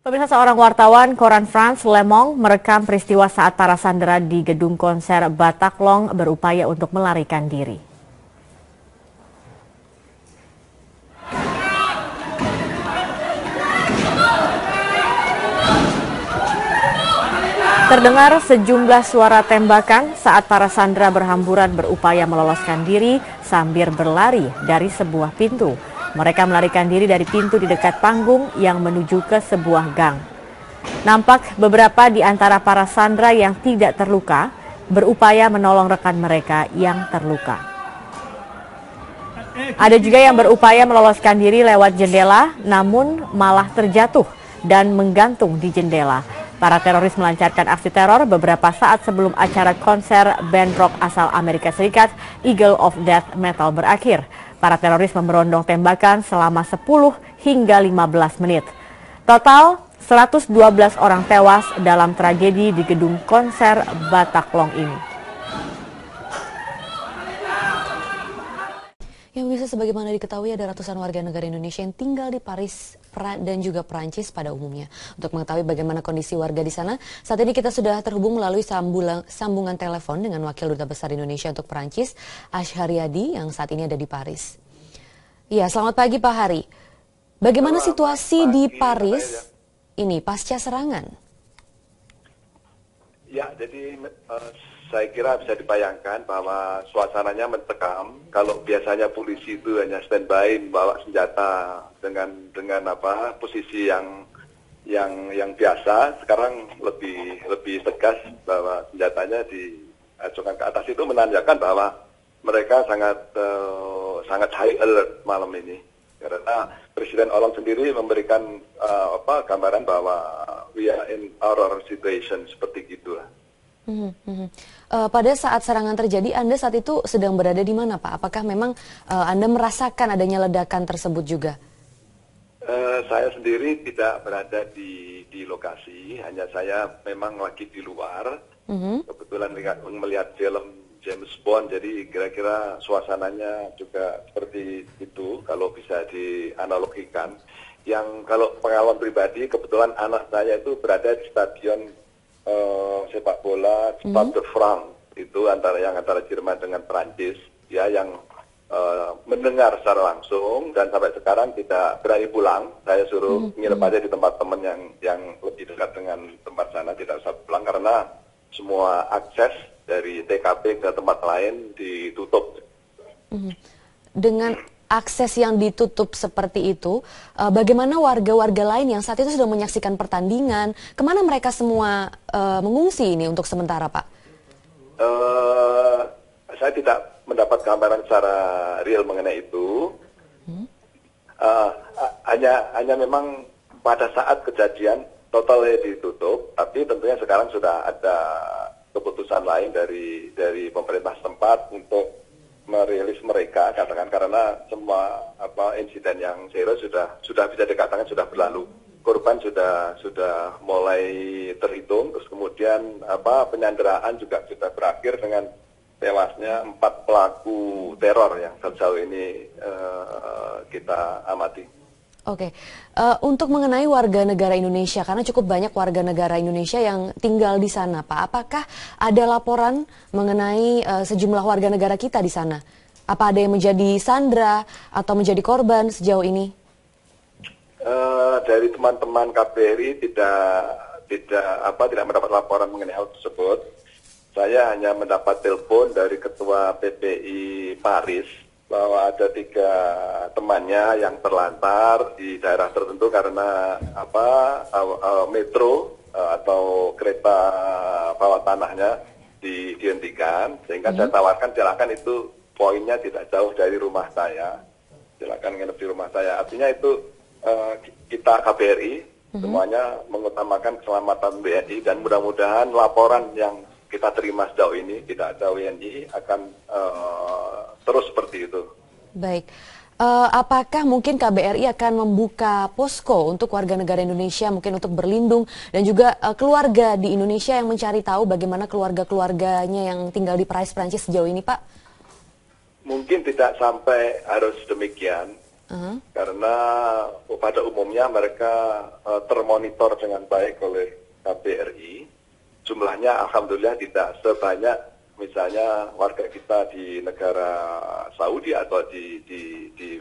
Pemirsa, seorang wartawan koran France Le Monde merekam peristiwa saat para sandera di gedung konser Bataclan berupaya untuk melarikan diri. Terdengar sejumlah suara tembakan saat para sandera berhamburan berupaya meloloskan diri sambil berlari dari sebuah pintu. Mereka melarikan diri dari pintu di dekat panggung yang menuju ke sebuah gang. Nampak beberapa di antara para sandera yang tidak terluka berupaya menolong rekan mereka yang terluka. Ada juga yang berupaya meloloskan diri lewat jendela, namun malah terjatuh dan menggantung di jendela. Para teroris melancarkan aksi teror beberapa saat sebelum acara konser band rock asal Amerika Serikat Eagle of Death Metal berakhir. Para teroris memberondong tembakan selama 10 hingga 15 menit. Total 112 orang tewas dalam tragedi di gedung konser Bataclan ini. Yang bisa sebagaimana diketahui ada ratusan warga negara Indonesia yang tinggal di Paris dan juga Perancis pada umumnya. Untuk mengetahui bagaimana kondisi warga di sana, saat ini kita sudah terhubung melalui sambungan telepon dengan Wakil Duta Besar Indonesia untuk Perancis, Asharyadi, yang saat ini ada di Paris. Ya, selamat pagi Pak Hari. Bagaimana situasi di Paris ini pasca serangan? Ya, jadi saya kira bisa dibayangkan bahwa suasananya mencekam. Kalau biasanya polisi itu hanya standby membawa senjata dengan posisi yang biasa, sekarang lebih tegas bahwa senjatanya diacungkan ke atas. Itu menandakan bahwa mereka sangat high alert malam ini. Karena Presiden Hollande sendiri memberikan gambaran bahwa we are in horror situation, seperti gitulah. Pada saat serangan terjadi, Anda saat itu sedang berada di mana, Pak? Apakah memang Anda merasakan adanya ledakan tersebut juga? Saya sendiri tidak berada di lokasi, hanya saya memang lagi di luar. Kebetulan melihat film James Bond, jadi kira-kira suasananya juga seperti itu kalau bisa dianalogikan. Yang kalau pengalaman pribadi, kebetulan anak saya itu berada di stadion sepak bola Stade de France, itu antara Jerman dengan Prancis, ya, yang mendengar secara langsung, dan sampai sekarang tidak berani pulang. Saya suruh nginep aja di tempat teman yang lebih dekat dengan tempat sana, tidak usah pulang karena semua akses dari TKP ke tempat lain ditutup. Dengan akses yang ditutup seperti itu, bagaimana warga-warga lain yang saat itu sudah menyaksikan pertandingan? Kemana mereka semua mengungsi ini untuk sementara, Pak? Saya tidak mendapat gambaran secara real mengenai itu. Hanya memang pada saat kejadian totalnya ditutup, tapi tentunya sekarang sudah ada keputusan lain dari pemerintah setempat untuk merilis mereka, katakan, karena semua insiden yang serius sudah bisa dikatakan sudah berlalu. Korban sudah mulai terhitung, terus kemudian penyanderaan juga sudah berakhir dengan tewasnya 4 pelaku teror yang sejauh ini kita amati. Oke, untuk mengenai warga negara Indonesia, karena cukup banyak warga negara Indonesia yang tinggal di sana, Pak. Apakah ada laporan mengenai sejumlah warga negara kita di sana? Apa ada yang menjadi sandera atau menjadi korban sejauh ini? Dari teman-teman KBRI tidak mendapat laporan mengenai hal tersebut. Saya hanya mendapat telepon dari Ketua PPI Paris bahwa ada 3 temannya yang terlantar di daerah tertentu karena metro atau kereta bawah tanahnya dihentikan, sehingga saya tawarkan silakan, itu poinnya tidak jauh dari rumah saya, silakan nginep di rumah saya. Artinya itu kita KBRI semuanya mengutamakan keselamatan WNI, dan mudah-mudahan laporan yang kita terima sejauh ini tidak ada WNI akan terus seperti itu. Baik, apakah mungkin KBRI akan membuka posko untuk warga negara Indonesia mungkin untuk berlindung, dan juga keluarga di Indonesia yang mencari tahu bagaimana keluarga-keluarganya yang tinggal di Paris, Prancis sejauh ini, Pak? Mungkin tidak sampai harus demikian. Karena pada umumnya mereka termonitor dengan baik oleh KBRI. Jumlahnya alhamdulillah tidak sebanyak misalnya warga kita di negara Saudi atau di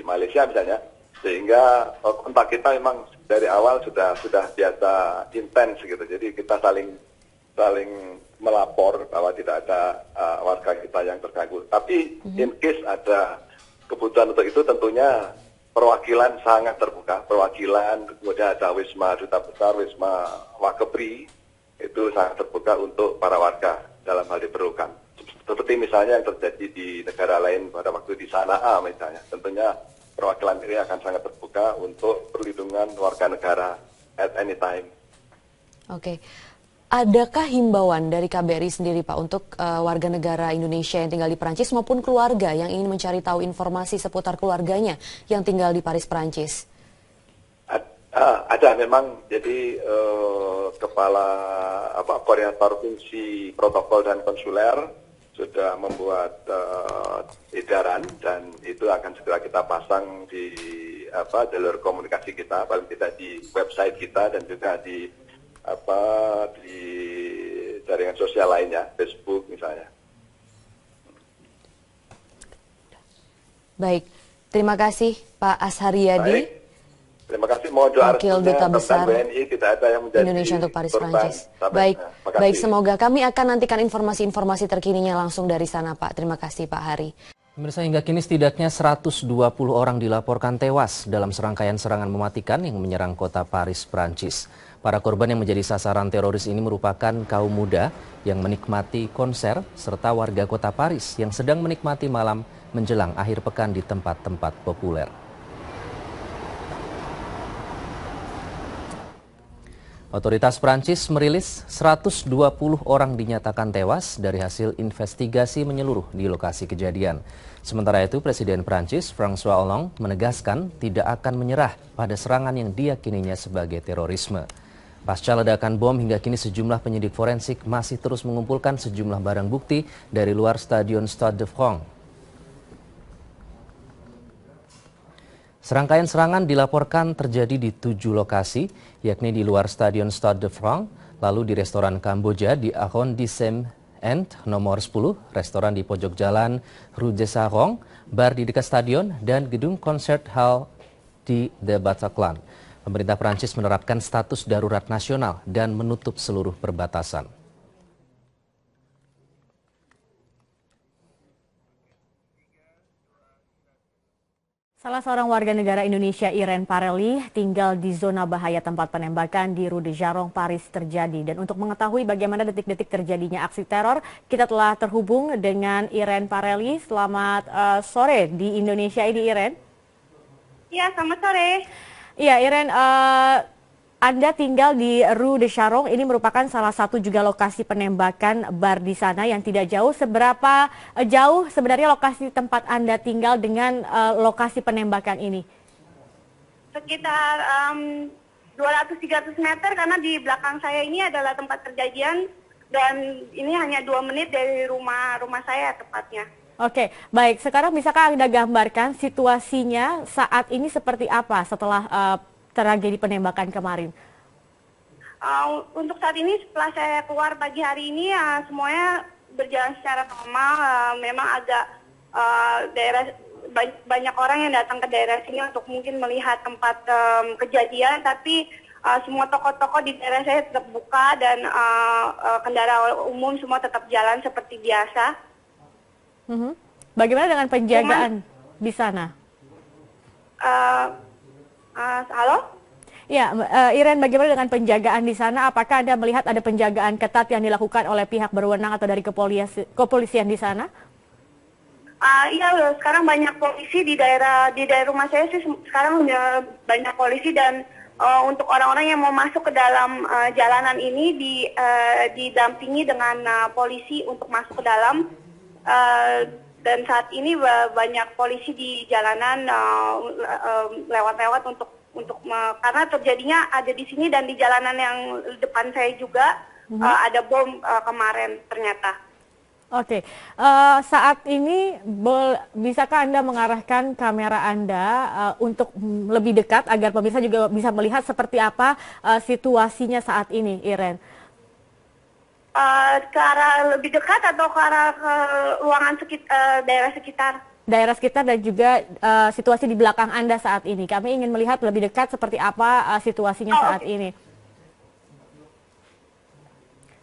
Malaysia misalnya. Sehingga kontak kita memang dari awal sudah biasa intens gitu. Jadi kita saling melapor bahwa tidak ada warga kita yang terganggu. Tapi in case ada kebutuhan untuk itu tentunya perwakilan sangat terbuka. Perwakilan, kemudian ada Wisma Duta Besar, Wisma Wakepri, itu sangat terbuka untuk para warga dalam hal diperlukan. Seperti misalnya yang terjadi di negara lain pada waktu di Sana'a misalnya. Tentunya perwakilan ini akan sangat terbuka untuk perlindungan warga negara at any time. Oke. Adakah himbauan dari KBRI sendiri Pak untuk warga negara Indonesia yang tinggal di Perancis maupun keluarga yang ingin mencari tahu informasi seputar keluarganya yang tinggal di Paris, Perancis? Ada memang, jadi kepala koordinator fungsi protokol dan konsuler sudah membuat edaran dan itu akan segera kita pasang di jalur komunikasi kita, paling tidak di website kita dan juga di jaringan sosial lainnya, Facebook misalnya. Baik, terima kasih Pak Ashariyadi. Baik. Terima kasih, mohon doa Wakil Duta Besar WNI tidak ada yang menjadi Indonesia untuk Paris, korban. Prancis. Baik, semoga kami akan nantikan informasi-informasi terkininya langsung dari sana Pak. Terima kasih Pak Hari. Pemirsa, hingga kini setidaknya 120 orang dilaporkan tewas dalam serangkaian serangan mematikan yang menyerang kota Paris, Prancis. Para korban yang menjadi sasaran teroris ini merupakan kaum muda yang menikmati konser serta warga kota Paris yang sedang menikmati malam menjelang akhir pekan di tempat-tempat populer. Otoritas Prancis merilis 120 orang dinyatakan tewas dari hasil investigasi menyeluruh di lokasi kejadian. Sementara itu, Presiden Prancis François Hollande menegaskan tidak akan menyerah pada serangan yang diyakininya sebagai terorisme. Pasca ledakan bom, hingga kini sejumlah penyidik forensik masih terus mengumpulkan sejumlah barang bukti dari luar Stadion Stade de France. Serangkaian serangan dilaporkan terjadi di 7 lokasi, yakni di luar Stadion Stade de France, lalu di restoran Kamboja di Arrondissement nomor 10, restoran di pojok jalan Rue de Sarong, bar di dekat stadion, dan gedung Concert Hall di The Bataclan. Pemerintah Prancis menerapkan status darurat nasional dan menutup seluruh perbatasan. Salah seorang warga negara Indonesia, Irene Parelli, tinggal di zona bahaya tempat penembakan di Rue de Jarong, Paris terjadi. Dan untuk mengetahui bagaimana detik-detik terjadinya aksi teror, kita telah terhubung dengan Irene Parelli. Selamat sore di Indonesia ini, Irene. Ya, selamat sore. Iya, Irene, Anda tinggal di Rue de Jarong, ini merupakan salah satu juga lokasi penembakan bar di sana yang tidak jauh. Seberapa jauh sebenarnya lokasi tempat Anda tinggal dengan lokasi penembakan ini? Sekitar 200-300 meter karena di belakang saya ini adalah tempat kejadian dan ini hanya 2 menit dari rumah saya tepatnya. Oke, baik. Sekarang bisakah Anda gambarkan situasinya saat ini seperti apa setelah tragedi penembakan kemarin? Untuk saat ini setelah saya keluar pagi hari ini semuanya berjalan secara normal. Memang agak banyak orang yang datang ke daerah sini untuk mungkin melihat tempat kejadian, tapi semua toko-toko di daerah saya tetap buka dan kendaraan umum semua tetap jalan seperti biasa. Bagaimana dengan penjagaan di sana? Halo? Ya, Irene, bagaimana dengan penjagaan di sana? Apakah Anda melihat ada penjagaan ketat yang dilakukan oleh pihak berwenang atau dari kepolisian di sana? Iya, sekarang banyak polisi di daerah rumah saya sih. Sekarang banyak polisi dan untuk orang-orang yang mau masuk ke dalam jalanan ini didampingi dengan polisi untuk masuk ke dalam. Dan saat ini banyak polisi di jalanan lewat-lewat karena terjadinya ada di sini dan di jalanan yang depan saya juga ada bom kemarin ternyata. Oke, saat ini bisakah Anda mengarahkan kamera Anda untuk lebih dekat agar pemirsa juga bisa melihat seperti apa situasinya saat ini, Iren? Ke arah lebih dekat atau ke arah ke ruangan daerah sekitar? Daerah sekitar dan juga situasi di belakang Anda saat ini. Kami ingin melihat lebih dekat seperti apa situasinya saat ini.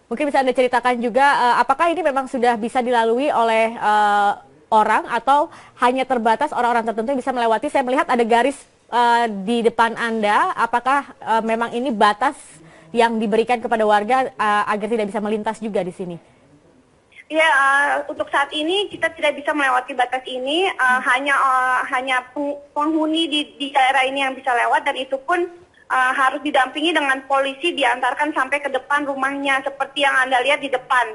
Mungkin bisa Anda ceritakan juga apakah ini memang sudah bisa dilalui oleh orang atau hanya terbatas orang-orang tertentu yang bisa melewati. Saya melihat ada garis di depan Anda. Apakah memang ini batas yang diberikan kepada warga agar tidak bisa melintas juga di sini? Ya, untuk saat ini kita tidak bisa melewati batas ini. Hanya penghuni di daerah ini yang bisa lewat, dan itu pun harus didampingi dengan polisi, diantarkan sampai ke depan rumahnya seperti yang Anda lihat di depan.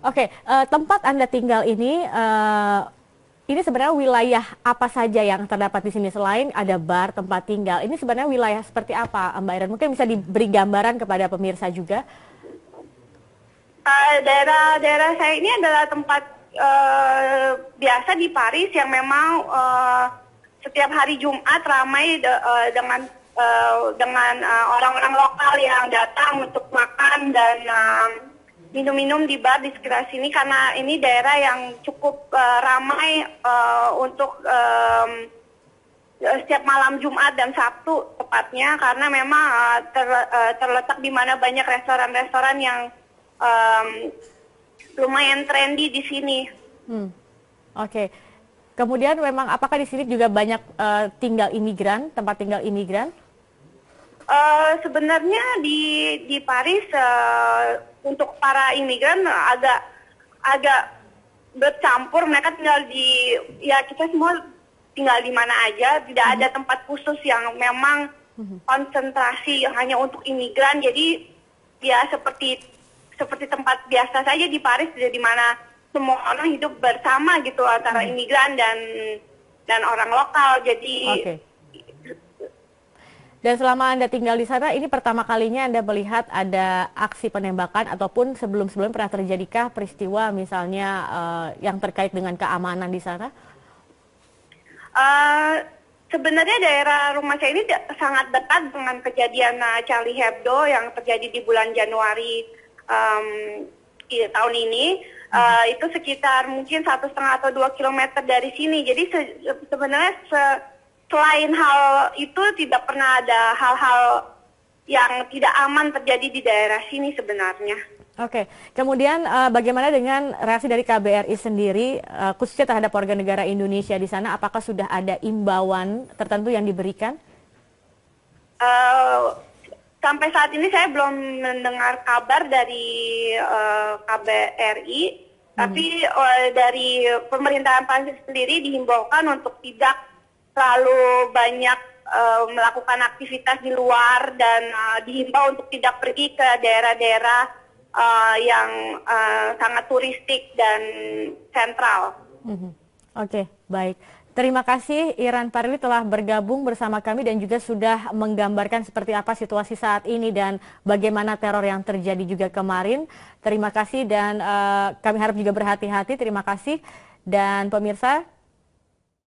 Oke, tempat Anda tinggal ini sebenarnya wilayah apa saja yang terdapat di sini selain ada bar tempat tinggal? Ini sebenarnya wilayah seperti apa, Mbak Iren? Mungkin bisa diberi gambaran kepada pemirsa juga. Daerah saya ini adalah tempat biasa di Paris yang memang setiap hari Jumat ramai dengan orang-orang lokal yang datang untuk makan dan minum-minum di bar di sekitar sini, karena ini daerah yang cukup ramai untuk setiap malam Jumat dan Sabtu tepatnya, karena memang terletak di mana banyak restoran-restoran yang lumayan trendy di sini. Oke. Kemudian memang apakah di sini juga banyak tempat tinggal imigran? Sebenarnya di Paris untuk para imigran agak bercampur. Mereka tinggal kita semua tinggal di mana aja. Tidak ada tempat khusus yang memang konsentrasi hanya untuk imigran. Jadi ya seperti tempat biasa saja di Paris, di mana semua orang hidup bersama gitu antara imigran dan orang lokal. Jadi Dan selama Anda tinggal di sana, ini pertama kalinya Anda melihat ada aksi penembakan ataupun sebelum-sebelumnya pernah terjadikah peristiwa misalnya yang terkait dengan keamanan di sana? Sebenarnya daerah rumah saya ini sangat dekat dengan kejadian Charlie Hebdo yang terjadi di bulan Januari tahun ini. Itu sekitar mungkin 1,5 atau 2 kilometer dari sini. Jadi sebenarnya selain hal itu tidak pernah ada hal-hal yang tidak aman terjadi di daerah sini sebenarnya. Oke, kemudian bagaimana dengan reaksi dari KBRI sendiri, khususnya terhadap warga negara Indonesia di sana? Apakah sudah ada imbauan tertentu yang diberikan? Sampai saat ini saya belum mendengar kabar dari KBRI, tapi dari pemerintahan Prancis sendiri dihimbaukan untuk tidak terlalu banyak melakukan aktivitas di luar dan dihimbau untuk tidak pergi ke daerah-daerah yang sangat turistik dan sentral. Oke, baik. Terima kasih Iren Parili telah bergabung bersama kami dan juga sudah menggambarkan seperti apa situasi saat ini dan bagaimana teror yang terjadi juga kemarin. Terima kasih dan kami harap juga berhati-hati. Terima kasih dan pemirsa.